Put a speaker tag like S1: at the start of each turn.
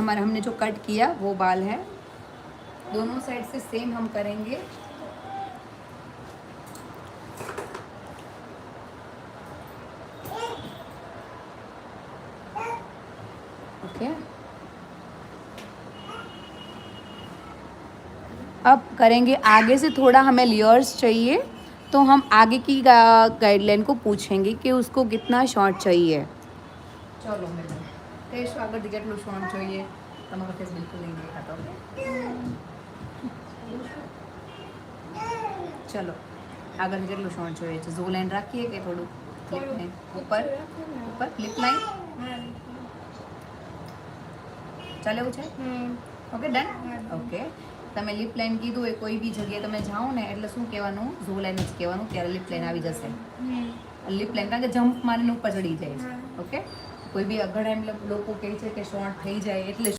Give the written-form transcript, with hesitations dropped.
S1: हमारा हमने जो कट किया वो बाल है। दोनों साइड से सेम हम करेंगे। ओके, अब करेंगे आगे से थोड़ा हमें लेयर्स चाहिए, तो हम आगे की गाइडलाइन को पूछेंगे कि उसको कितना शॉर्ट चाहिए। चलो મેડમ, ફેસ આગળથી કેટલું શોર્ટ જોઈએ? તમારો ફેસ બિલકુલ નહીં દેખાતો. ચલો આગળ કેટલું શોર્ટ જોઈએ છે? ઝો લાઈન રાખીએ કે થોડું ક્લિપ લાઈન ઉપર ઉપર ક્લિપ લાઈન ચાલે એવું છે? Okay done. ઓકે, તમે લિપ લાઈન કીધું હોય કોઈ બી જગ્યાએ તમે જાઓ ને એટલે શું કહેવાનું? ઝો લાઈન જ કહેવાનું, ત્યારે લિપ લાઈન આવી જશે. લિપ લાઈન કારણ કે જમ્પ મારીને ઉપર ચડી જાય છે. ઓકે, કોઈ બી ઘણા એમ લોકો કહે છે કે શોર્ટ થઈ જાય એટલે